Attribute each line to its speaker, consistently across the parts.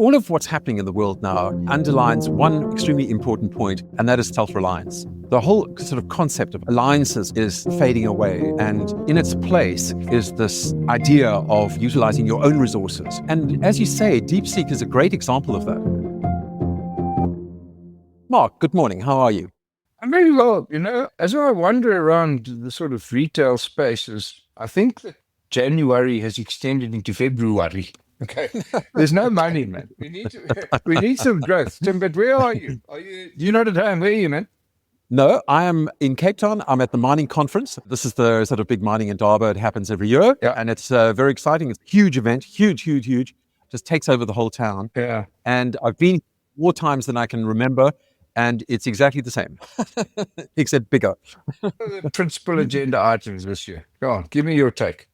Speaker 1: all of what's happening in the world now underlines one extremely important point, and that is self-reliance. The whole sort of concept of alliances is fading away, and in its place is this idea of utilizing your own resources. And as you say, DeepSeek is a great example of that. Mark, good morning. How are you?
Speaker 2: I'm very well. As I wander around the sort of retail spaces, I think that January has extended into February. Okay. There's no money, man. We need some growth. Tim, but where are you? You're not at home, where are you, man?
Speaker 1: No, I am in Cape Town. I'm at the mining conference. This is the sort of big mining indaba. It happens every year.
Speaker 2: Yeah.
Speaker 1: And it's very exciting. It's a huge event, huge. Just takes over the whole town.
Speaker 2: Yeah.
Speaker 1: And I've been more times than I can remember. And it's exactly the same, except bigger.
Speaker 2: The principal agenda items this year. Go on, give me your take.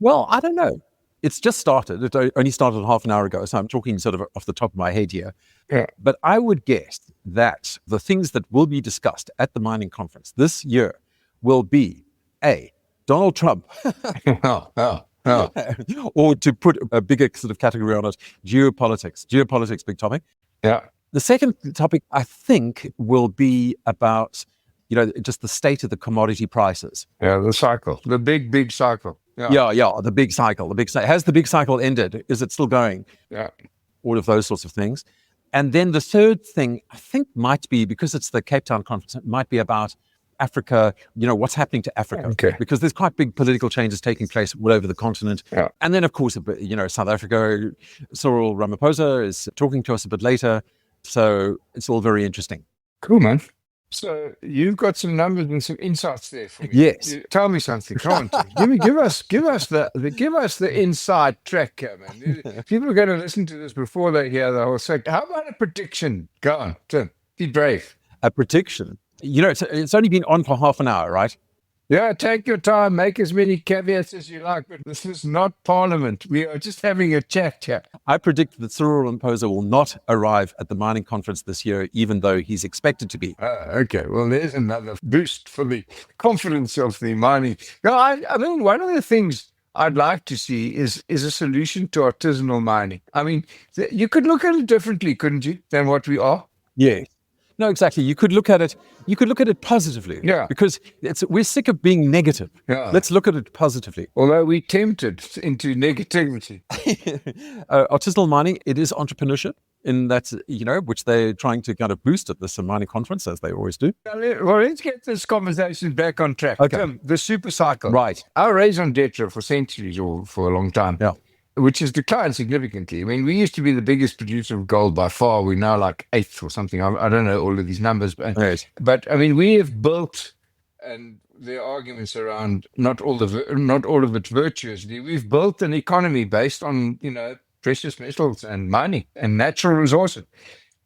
Speaker 1: Well, I don't know. It's just started. It only started half an hour ago, so I'm talking sort of off the top of my head here.
Speaker 2: Yeah.
Speaker 1: But I would guess that the things that will be discussed at the mining conference this year will be, A, Donald Trump. Or to put a bigger sort of category on it, geopolitics. Geopolitics, big topic.
Speaker 2: Yeah.
Speaker 1: The second topic, I think, will be about, just the state of the commodity prices.
Speaker 2: Yeah, the cycle, the big cycle.
Speaker 1: Yeah, the big cycle. Has the big cycle ended? Is it still going?
Speaker 2: Yeah.
Speaker 1: All of those sorts of things. And then the third thing, I think, might be, because it's the Cape Town conference, it might be about Africa, what's happening to Africa.
Speaker 2: Okay.
Speaker 1: Because there's quite big political changes taking place all over the continent.
Speaker 2: Yeah.
Speaker 1: And then, of course, South Africa, Cyril Ramaphosa is talking to us a bit later. So it's all very interesting.
Speaker 2: Cool, man. So you've got some numbers and some insights there for me.
Speaker 1: Yes.
Speaker 2: Tell me something. Come on, give us the inside track, man. People are going to listen to this before they hear the whole sector. How about a prediction? Go on, Tim. Be brave.
Speaker 1: A prediction. It's only been on for half an hour, right?
Speaker 2: Yeah, take your time, make as many caveats as you like, but this is not Parliament. We are just having a chat here.
Speaker 1: I predict that Cyril Ramaphosa will not arrive at the mining conference this year, even though he's expected to be.
Speaker 2: Okay, well, there's another boost for the confidence of the mining. No, I mean, one of the things I'd like to see is a solution to artisanal mining. I mean, you could look at it differently, couldn't you, than what we are?
Speaker 1: Yeah. No, exactly. You could look at it positively.
Speaker 2: Yeah.
Speaker 1: Because we're sick of being negative.
Speaker 2: Yeah.
Speaker 1: Let's look at it positively.
Speaker 2: Although we're tempted into negativity.
Speaker 1: Artisanal mining, it is entrepreneurship in that, which they're trying to kind of boost at this mining conference, as they always do.
Speaker 2: Well, let's get this conversation back on track.
Speaker 1: Okay.
Speaker 2: Tim, the super cycle.
Speaker 1: Right.
Speaker 2: Our raison d'etre for centuries or for a long time.
Speaker 1: Yeah.
Speaker 2: Which has declined significantly. I mean, we used to be the biggest producer of gold by far. We're now like eighth or something. I don't know all of these numbers. But I mean, we have built, and there are arguments around not all of it virtuously. We've built an economy based on, precious metals and mining and natural resources.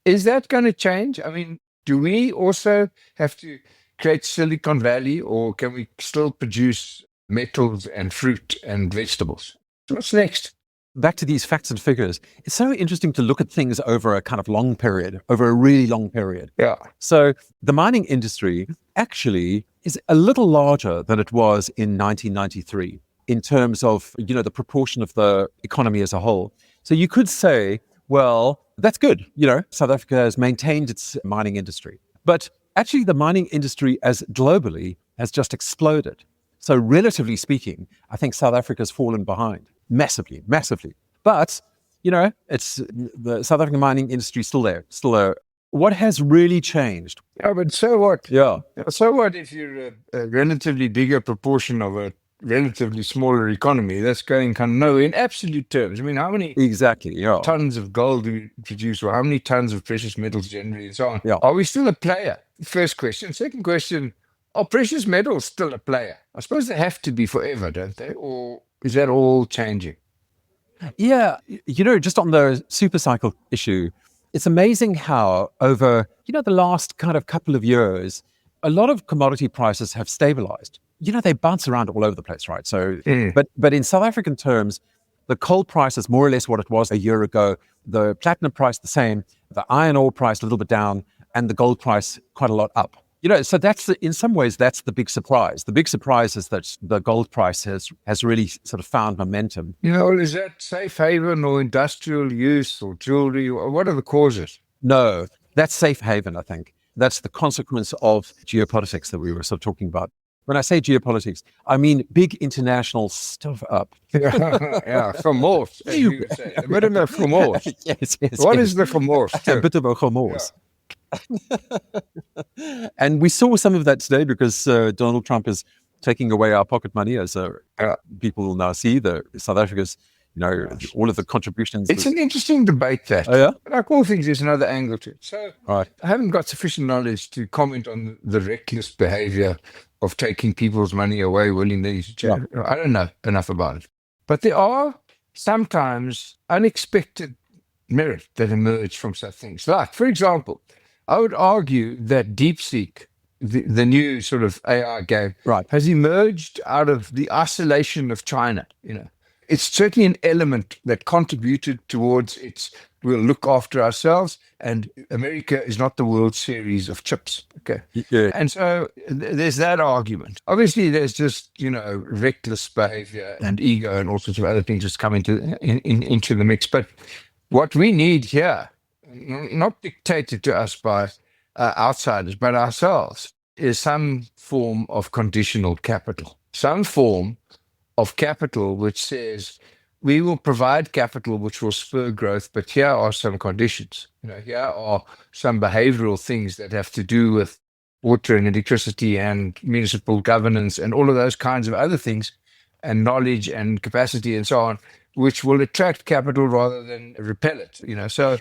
Speaker 2: Is that going to change? I mean, do we also have to create Silicon Valley, or can we still produce metals and fruit and vegetables? What's next?
Speaker 1: Back to these facts and figures. It's so interesting to look at things over a kind of long period, over a really long period.
Speaker 2: Yeah.
Speaker 1: So the mining industry actually is a little larger than it was in 1993 in terms of, the proportion of the economy as a whole. So you could say, well, that's good. South Africa has maintained its mining industry. But actually the mining industry as globally has just exploded. So relatively speaking, I think South Africa's fallen behind massively. But, it's the South African mining industry is still there. What has really changed?
Speaker 2: Yeah, but so what?
Speaker 1: Yeah.
Speaker 2: So what if you're a relatively bigger proportion of a relatively smaller economy that's going kind of nowhere in absolute terms? I mean, how many tons of gold do we produce, or how many tons of precious metals generally and so on?
Speaker 1: Yeah.
Speaker 2: Are we still a player? First question. Second question, are precious metals still a player? I suppose they have to be forever, don't they? Or is that all changing?
Speaker 1: Yeah. Just on the super cycle issue, it's amazing how over, the last kind of couple of years, a lot of commodity prices have stabilized. They bounce around all over the place, right? So, but in South African terms, the coal price is more or less what it was a year ago. The platinum price the same, the iron ore price a little bit down, and the gold price quite a lot up. So in some ways, that's the big surprise. The big surprise is that the gold price has really sort of found momentum.
Speaker 2: Is that safe haven or industrial use or jewelry? Or what are the causes?
Speaker 1: No, that's safe haven, I think. That's the consequence of geopolitics that we were sort of talking about. When I say geopolitics, I mean big international stuff up.
Speaker 2: Gemors, as you would say. A bit of a gemors.
Speaker 1: Yes.
Speaker 2: What is the gemors?
Speaker 1: A bit of a gemors. And we saw some of that today because Donald Trump is taking away our pocket money, as people will now see. South Africa's, all of the contributions.
Speaker 2: It's an interesting debate, that.
Speaker 1: Oh, yeah?
Speaker 2: Like all things, there's another angle to it. So
Speaker 1: right.
Speaker 2: I haven't got sufficient knowledge to comment on the reckless behavior of taking people's money away willingly.
Speaker 1: Yeah.
Speaker 2: I don't know enough about it. But there are sometimes unexpected merit that emerge from such things. Like, for example, I would argue that DeepSeek, the new sort of AI game,
Speaker 1: right,
Speaker 2: has emerged out of the isolation of China. It's certainly an element that contributed towards we'll look after ourselves, and America is not the World Series of chips. Okay.
Speaker 1: Yeah.
Speaker 2: And so there's that argument. Obviously, there's just, reckless behavior and ego and all sorts of other things just come into the mix. But what we need here, not dictated to us by outsiders, but ourselves, is some form of conditional capital, some form of capital which says we will provide capital which will spur growth, but here are some conditions. Here are some behavioral things that have to do with water and electricity and municipal governance and all of those kinds of other things, and knowledge and capacity and so on, which will attract capital rather than repel it. So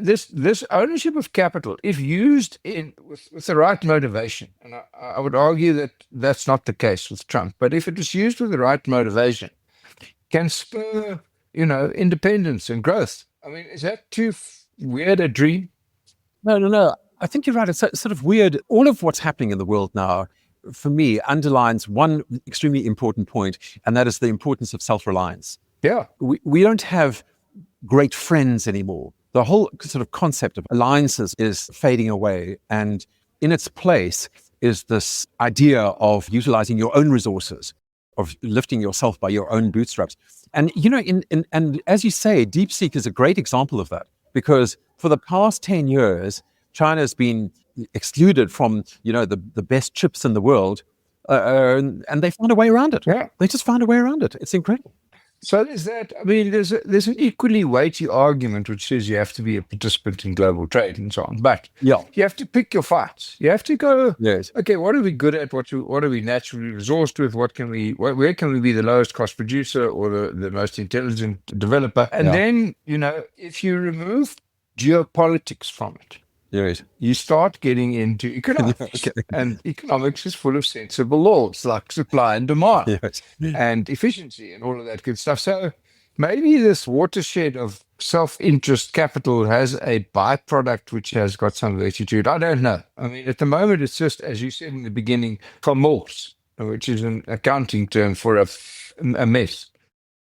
Speaker 2: this ownership of capital, if used with the right motivation, and I would argue that that's not the case with Trump, but if it was used with the right motivation, can spur, independence and growth. I mean, is that too weird a dream?
Speaker 1: No. I think you're right. It's sort of weird. All of what's happening in the world now, for me, underlines one extremely important point, and that is the importance of self-reliance.
Speaker 2: Yeah.
Speaker 1: We don't have great friends anymore. The whole sort of concept of alliances is fading away. And in its place is this idea of utilizing your own resources, of lifting yourself by your own bootstraps. And, and as you say, DeepSeek is a great example of that, because for the past 10 years, China has been excluded from, the best chips in the world. And they found a way around it.
Speaker 2: Yeah.
Speaker 1: They just found a way around it. It's incredible.
Speaker 2: So there's that. I mean, there's an equally weighty argument which says you have to be a participant in global trade and so on. But you have to pick your fights. You have to go, okay, what are we good at? What are we naturally resourced with? Where can we be the lowest cost producer or the most intelligent developer? And then, if you remove geopolitics from it, you start getting into economics. And economics is full of sensible laws like supply and demand and efficiency and all of that good stuff. So maybe this watershed of self-interest capital has a byproduct which has got some virtue to it. I don't know. I mean, at the moment, it's just, as you said in the beginning, gemors, which is an accounting term for a mess.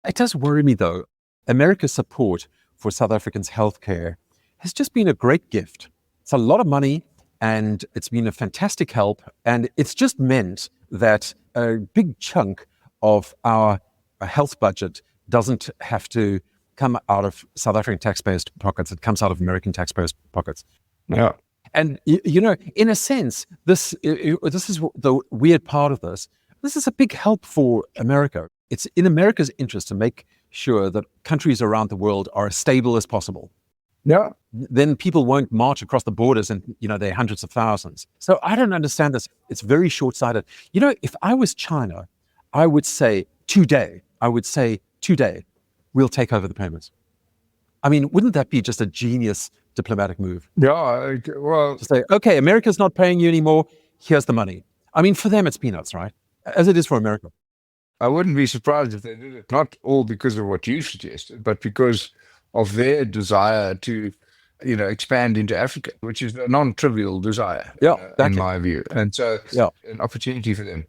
Speaker 1: It does worry me, though. America's support for South Africans' healthcare has just been a great gift. It's a lot of money, and it's been a fantastic help. And it's just meant that a big chunk of our health budget doesn't have to come out of South African taxpayers' pockets. It comes out of American taxpayers' pockets.
Speaker 2: Yeah.
Speaker 1: And, in a sense, this is the weird part of this. This is a big help for America. It's in America's interest to make sure that countries around the world are as stable as possible.
Speaker 2: Yeah.
Speaker 1: Then people won't march across the borders and, they're hundreds of thousands. So I don't understand this. It's very short-sighted. If I was China, I would say today, we'll take over the payments. I mean, wouldn't that be just a genius diplomatic move?
Speaker 2: Yeah, well...
Speaker 1: To say, okay, America's not paying you anymore. Here's the money. I mean, for them, it's peanuts, right? As it is for America.
Speaker 2: I wouldn't be surprised if they did it, not all because of what you suggested, but because of their desire to, expand into Africa, which is a non-trivial desire, in my view. And so an opportunity for them.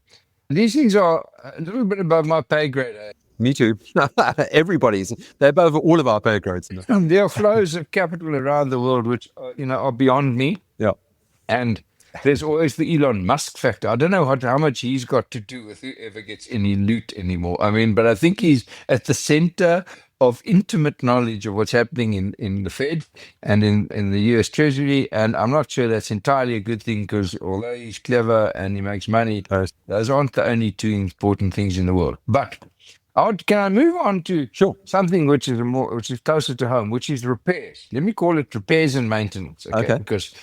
Speaker 2: These things are a little bit above my pay grade.
Speaker 1: Me too. They're above all of our pay grades.
Speaker 2: There are flows of capital around the world which, are beyond me.
Speaker 1: Yeah.
Speaker 2: And there's always the Elon Musk factor. I don't know how much he's got to do with whoever gets any loot anymore. I mean, but I think he's at the center of intimate knowledge of what's happening in the Fed and in the US Treasury. And I'm not sure that's entirely a good thing, because although he's clever and he makes money, those aren't the only two important things in the world. But can I move on to something which is closer to home, which is repairs? Let me call it repairs and maintenance. Okay. Because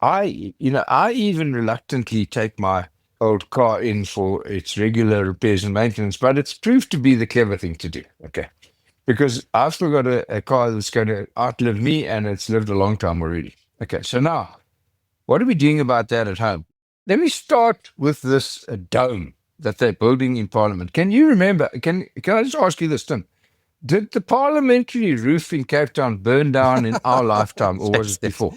Speaker 2: I even reluctantly take my old car in for its regular repairs and maintenance, but it's proved to be the clever thing to do. Okay. Because I've still got a car that's going to outlive me, and it's lived a long time already. Okay. So now, what are we doing about that at home? Let me start with this dome that they're building in Parliament. Can you remember? Can I just ask you this, Tim? Did the parliamentary roof in Cape Town burn down in our lifetime, or was it before?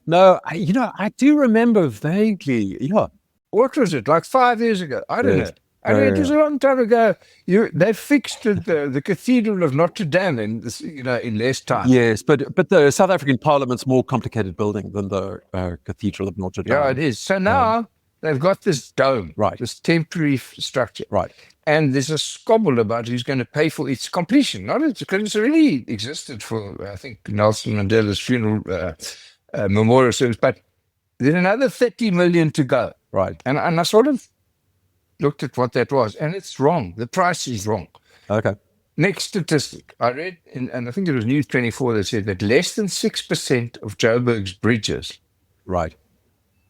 Speaker 1: No, I do remember vaguely. Yeah.
Speaker 2: What was it, like 5 years ago? I don't know. I mean, it was a long time ago. They fixed the Cathedral of Notre Dame in less time.
Speaker 1: Yes, but the South African Parliament's more complicated building than the Cathedral of Notre Dame.
Speaker 2: Yeah, it is. So now they've got this dome,
Speaker 1: right?
Speaker 2: This temporary structure,
Speaker 1: right?
Speaker 2: And there's a squabble about who's going to pay for its completion. Because it's already existed for, I think, Nelson Mandela's funeral memorial service, but there's another 30 million to go.
Speaker 1: Right.
Speaker 2: And I sort of looked at what that was, and it's wrong. The price is wrong.
Speaker 1: Okay.
Speaker 2: Next statistic I read, and I think it was News 24 that said that less than 6% of Joburg's bridges,
Speaker 1: right,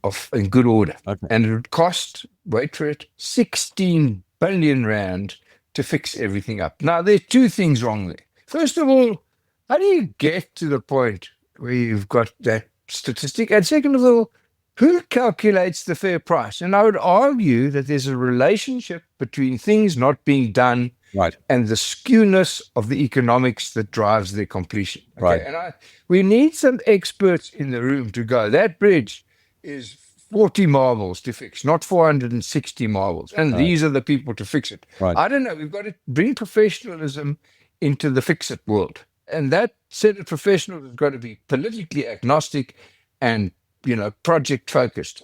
Speaker 2: are in good order.
Speaker 1: Okay.
Speaker 2: And it would cost, wait for it, 16 billion rand to fix everything up. Now, there's two things wrong there. First of all, how do you get to the point where you've got that statistic? And second of all, who calculates the fair price? And I would argue that there's a relationship between things not being done,
Speaker 1: right,
Speaker 2: and the skewness of the economics that drives their completion. Okay?
Speaker 1: Right.
Speaker 2: And we need some experts in the room to go, that bridge is 40 marbles to fix, not 460 marbles. And these are the people to fix it.
Speaker 1: Right.
Speaker 2: I don't know. We've got to bring professionalism into the fix-it world. And that set of professionals has got to be politically agnostic and, project focused.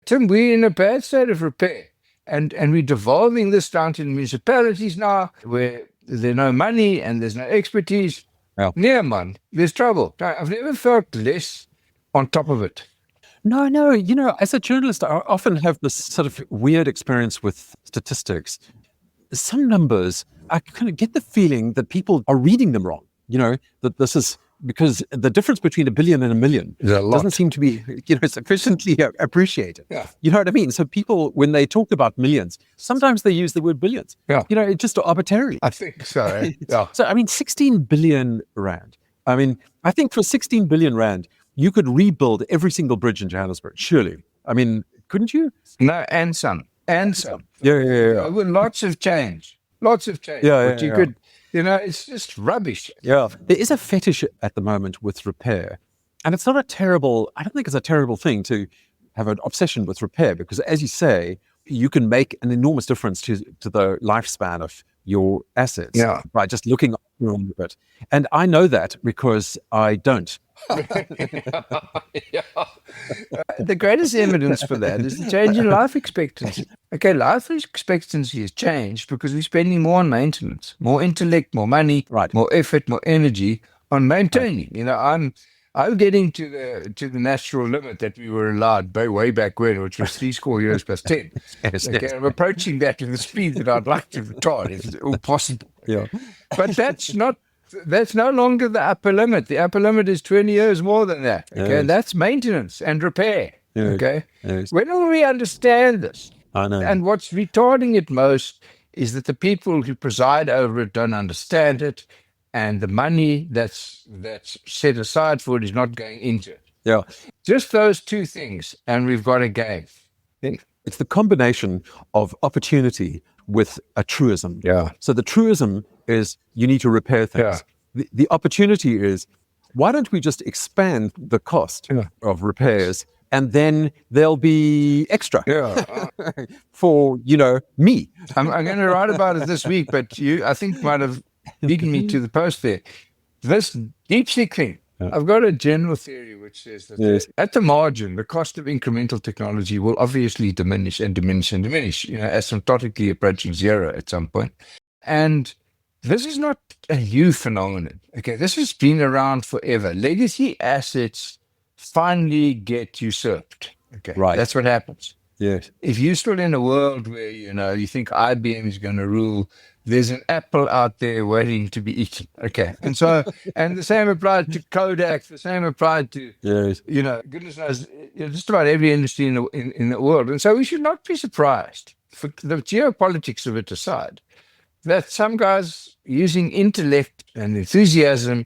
Speaker 2: Tim, we're in a bad state of repair. And we're devolving this down to the municipalities now, where there's no money and there's no expertise. Yeah, man, there's trouble. I've never felt less on top of it.
Speaker 1: No, as a journalist, I often have this sort of weird experience with statistics. Some numbers, I kind of get the feeling that people are reading them wrong. That this is because the difference between 1 billion and 1 million doesn't seem to be, sufficiently appreciated.
Speaker 2: Yeah.
Speaker 1: You know what I mean? So people, when they talk about millions, sometimes they use the word billions.
Speaker 2: Yeah.
Speaker 1: It's just arbitrary.
Speaker 2: I think so. Yeah.
Speaker 1: So, 16 billion rand. I think for 16 billion rand, you could rebuild every single bridge in Johannesburg, surely. Couldn't you?
Speaker 2: No, and some.
Speaker 1: Yeah.
Speaker 2: With lots of change.
Speaker 1: Yeah,
Speaker 2: but you could, it's just rubbish.
Speaker 1: Yeah. There is a fetish at the moment with repair. And it's not I don't think it's a terrible thing to have an obsession with repair, because as you say, you can make an enormous difference to the lifespan of your assets.
Speaker 2: Yeah.
Speaker 1: By just looking after it. And I know that because I don't.
Speaker 2: Yeah. The greatest evidence for that is the change in life expectancy. Okay, life expectancy has changed because we're spending more on maintenance, more intellect, more money,
Speaker 1: right,
Speaker 2: more effort, more energy on maintaining. I'm getting to the natural limit that we were allowed way back when, which was 3 score years plus 10.
Speaker 1: Yes.
Speaker 2: I'm approaching that with the speed that I'd like to retard, if it's all possible.
Speaker 1: Yeah.
Speaker 2: But that's no longer the upper limit. The upper limit is 20 years more than that. Okay,
Speaker 1: yes.
Speaker 2: And that's maintenance and repair.
Speaker 1: Yes.
Speaker 2: Okay,
Speaker 1: yes.
Speaker 2: When will we understand this?
Speaker 1: I know.
Speaker 2: And what's retarding it most is that the people who preside over it don't understand it, and the money that's set aside for it is not going into it.
Speaker 1: Yeah,
Speaker 2: just those two things, and we've got a game.
Speaker 1: It's the combination of opportunity with a truism.
Speaker 2: Yeah.
Speaker 1: So the truism is you need to repair things.
Speaker 2: Yeah.
Speaker 1: The opportunity is, why don't we just expand the cost of repairs, and then there'll be extra for, me.
Speaker 2: I'm going to write about it this week, but you, I think, might have beaten me to the post there. This DeepSeek thing, I've got a general theory which says that
Speaker 1: Yes.
Speaker 2: at the margin, the cost of incremental technology will obviously diminish and diminish and diminish, asymptotically approaching zero at some point. And this is not a new phenomenon. Okay, this has been around forever. Legacy assets finally get usurped. Okay,
Speaker 1: Right.
Speaker 2: that's what happens.
Speaker 1: Yes.
Speaker 2: If you're still in a world where you think IBM is going to rule, there's an apple out there waiting to be eaten. Okay, and the same applies to Kodak. The same applied to
Speaker 1: Yes.
Speaker 2: goodness knows, just about every industry in the world. And so we should not be surprised, for the geopolitics of it aside, that some guys using intellect and enthusiasm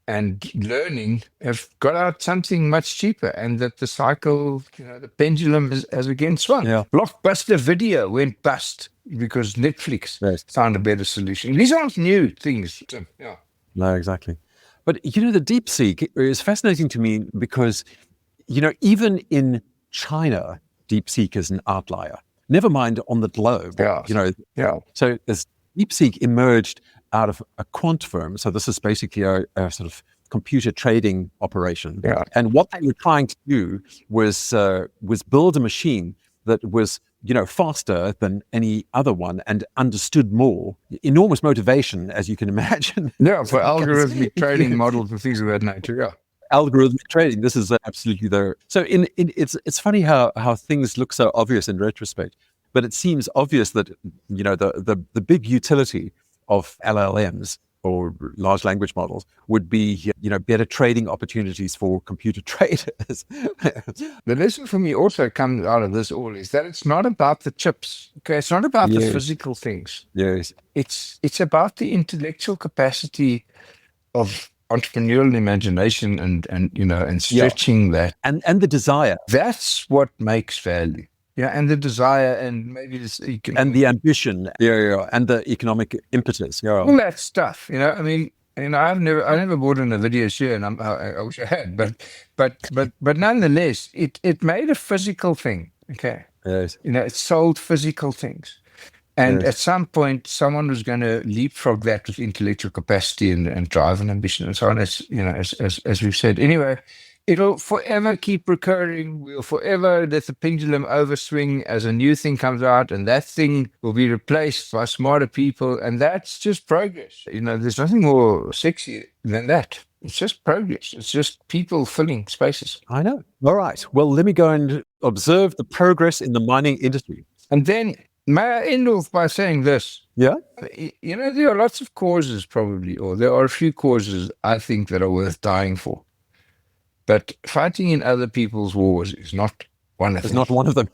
Speaker 2: and learning have got out something much cheaper, and that the cycle, the pendulum has again swung.
Speaker 1: Yeah.
Speaker 2: Blockbuster video went bust because Netflix found a better solution. These aren't new things, Tim. Yeah.
Speaker 1: No, exactly. But, the deep seek is fascinating to me because, even in China, deep seek is an outlier. Never mind on the globe.
Speaker 2: Yeah.
Speaker 1: So this deep seek emerged out of a quant firm. So this is basically a sort of computer trading operation.
Speaker 2: Yeah.
Speaker 1: And what they were trying to do was build a machine that was, faster than any other one and understood more. Enormous motivation, as you can imagine.
Speaker 2: Yeah, for algorithmic trading models and things of that nature. Yeah.
Speaker 1: Algorithmic trading. This is absolutely there. So it's funny how things look so obvious in retrospect, but it seems obvious that the big utility of LLMs or large language models would be better trading opportunities for computer traders.
Speaker 2: The lesson for me also comes out of this all is that it's not about the chips. Okay, it's not about the physical things.
Speaker 1: Yes,
Speaker 2: it's about the intellectual capacity of entrepreneurial imagination and stretching that
Speaker 1: and the desire.
Speaker 2: That's what makes value. Yeah, and the desire, and maybe
Speaker 1: and the ambition, and the economic impetus,
Speaker 2: all that stuff. I mean, I never bought in a video share, and I wish I had, but nonetheless, it made a physical thing. Okay,
Speaker 1: yes,
Speaker 2: it sold physical things, and at some point, someone was going to leapfrog that with intellectual capacity and drive and ambition and so on. As we've said, anyway. It'll forever keep recurring. We'll forever let the pendulum overswing as a new thing comes out, and that thing will be replaced by smarter people, and that's just progress. There's nothing more sexy than that. It's just progress. It's just people filling spaces.
Speaker 1: I know. All right. Well, let me go and observe the progress in the mining industry.
Speaker 2: And then, may I end off by saying this?
Speaker 1: Yeah?
Speaker 2: There are lots of causes probably, or there are a few causes I think that are worth dying for. But fighting in other people's wars is not one of them.
Speaker 1: It's not one of them.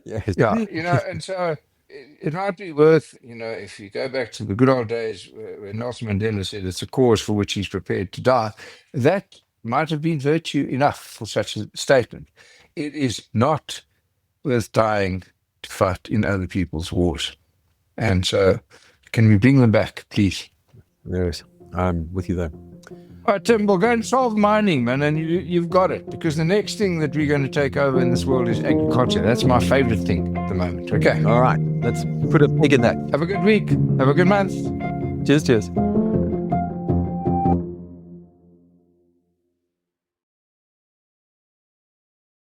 Speaker 1: Yes.
Speaker 2: Yeah, and so it might be worth, if you go back to the good old days where Nelson Mandela said it's a cause for which he's prepared to die, that might have been virtue enough for such a statement. It is not worth dying to fight in other people's wars. And so can we bring them back, please?
Speaker 1: Yes, I'm with you there.
Speaker 2: All right, Tim, we'll go and solve mining, man, and you've got it. Because the next thing that we're going to take over in this world is agriculture. That's my favorite thing at the moment. Okay.
Speaker 1: All right. Let's put a pig in that.
Speaker 2: Have a good week. Have a good month.
Speaker 1: Cheers.